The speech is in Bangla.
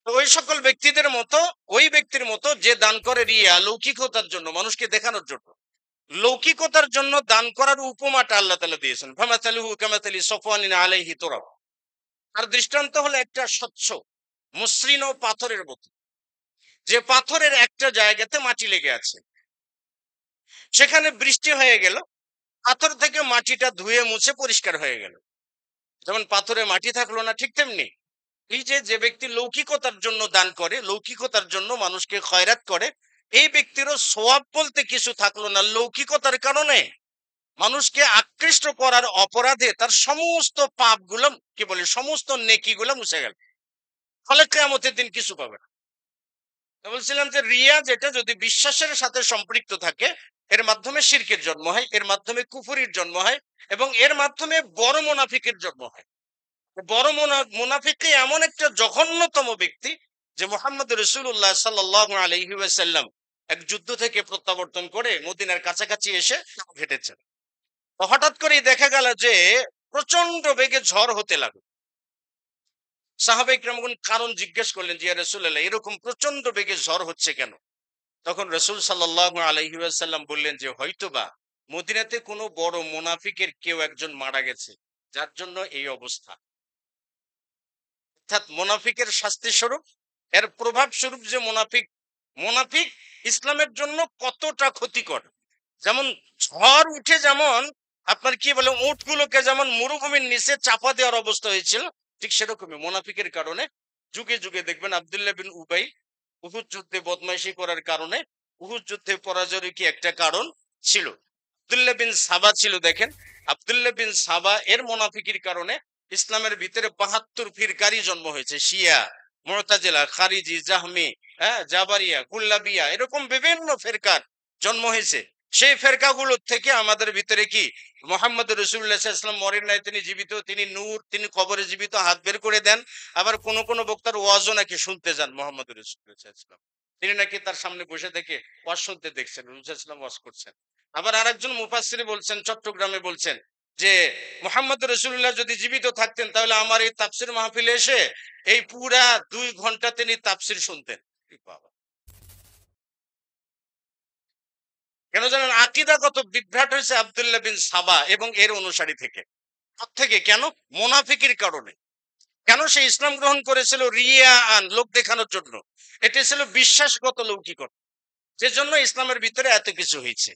তো ওই সকল ব্যক্তিদের মতো, ওই ব্যক্তির মতো যে দান করে রিয়া, লৌকিকতার জন্য, মানুষকে দেখানোর জন্য, লৌকিকতার জন্য দান করার উপমাটা আল্লাহ তাআলা দিয়েছেন। ফামাসালুহু কামাসালি সফওয়ানিন আলাইহি তুরাব। আর দৃষ্টান্ত হলো একটা স্বচ্ছ মসৃণ পাথরের মতো, যে পাথরের একটা জায়গাতে মাটি লেগে আছে, সেখানে বৃষ্টি হয়ে গেল, পাথর থেকে মাটিটা ধুয়ে মুছে পরিষ্কার হয়ে গেল। যেমন পাথরে মাটি থাকলো না, ঠিক তেমনি এই যে যে ব্যক্তি লৌকিকতার জন্য দান করে, লৌকিকতার জন্য মানুষকে খয়রাত করে, এই ব্যক্তিরও সওয়াব বলতে কিছু থাকলো না। লৌকিকতার কারণে মানুষকে আকৃষ্ট করার অপরাধে তার সমস্ত পাপগুলো, কি বলে, সমস্ত নেকিগুলো মুছে গেল। ফলে কিয়ামতের দিন কিছু পাবে না। বলছিলাম যে রিয়া যেটা যদি বিশ্বাসের সাথে সম্পৃক্ত থাকে, এর মাধ্যমে শিরকের জন্ম হয়, এর মাধ্যমে কুফরির জন্ম হয়, এবং এর মাধ্যমে বড় মুনাফিকের জন্ম হয়। বড় মুনাফিকই এমন একটা জঘন্যতম ব্যক্তি যে মুহাম্মদ রাসূলুল্লাহ সাল্লাল্লাহু আলাইহি ওয়াসাল্লাম এক যুদ্ধ থেকে প্রত্যাবর্তন করে মদিনার কাছাকাছি এসে ঘেটেছেন। তো হঠাৎ করেই দেখা গেল যে প্রচন্ড বেগে ঝড় হতে লাগলো। সাহাবায়ে কিরামগণ কারণ জিজ্ঞেস করলেন যে ইয়া রাসূলুল্লাহ, এরকম প্রচন্ড বেগে ঝড় হচ্ছে কেন? তখন রাসূল সাল্লাল্লাহু আলাইহি ওয়াসাল্লাম বললেন যে হয়তোবা মদিনাতে কোনো বড় মুনাফিকের কেউ একজন মারা গেছে, যার জন্য এই অবস্থা। অর্থাৎ মুনাফিকের শাস্তি স্বরূপ, এর প্রভাব স্বরূপ যে মুনাফিক, মুনাফিক ইসলামের জন্য কতটা ক্ষতিকর। যেমন ঝড় উঠে, যেমন আপনার কি বলে উটগুলোকে যেমন মরুভূমির নিচে চাপা দেওয়ার অবস্থা হয়েছিল, ঠিক সেরকমই মুনাফিকের কারণে যুগে যুগে দেখবেন আব্দুল্লাহ বিন উবাই উহুদ যুদ্ধে বদমাইশি করার কারণে উহুদ যুদ্ধে পরাজয়ের কি একটা কারণ ছিল। আব্দুল্লাহ বিন সাবা ছিল, দেখেন আব্দুল্লাহ বিন সাবা এর মুনাফিকির কারণে ইসলামের ভিতরে ৭২ ফিরকারই জন্ম হয়েছে। শিয়া, মুতাজিলা, খারিজি, জাহমি, জাবারিয়া, কুল্লাবিয়া, এরকম বিভিন্ন ফিরকার জন্ম হয়েছে। সেই ফেরকাগুলোর থেকে আমাদের ভিতরে কি মুহাম্মদ রাসূলুল্লাহ সাল্লাল্লাহু আলাইহি ওয়াসাল্লাম মরেন নাই, তিনি জীবিত, তিনি নূর, তিনি কবরে জীবিত, হাত বের করে দেন। আবার কোন কোন বক্তার ওয়াজও নাকি শুনতে যান মুহাম্মদ রাসূলুল্লাহ সাল্লাল্লাহু আলাইহি ওয়াসাল্লাম, তিনি নাকি তার সামনে বসে থেকে ওয়াজ শুনতে দেখছেন, রাসূল সাল্লাল্লাহু আলাইহি ওয়াসাল্লাম ওয়াজ করছেন। আবার আরেকজন মুফাসসির বলছেন, চট্টগ্রামে বলছেন যে মুহাম্মদ রাসূলুল্লাহ যদি জীবিত থাকতেন তাহলে আমার এই তাফসীর মাহফিলে এসে এই পুরা 2 ঘন্টা তিনি তাফসীর শুনতেন। বাবা, কেন জানেন? আকীদাগত বিভ্রাট হয়েছে আব্দুল্লাহ বিন সাবা এবং এর অনুসারী থেকে। থেকে কেন? মুনাফিকির কারণে। কেন সে ইসলাম গ্রহণ করেছিল? রিয়াআন, লোক দেখানোর জন্য। এটা ছিল বিশ্বাসগত লৌকিকতা, যে জন্য ইসলামের ভিতরে এত কিছু হয়েছে।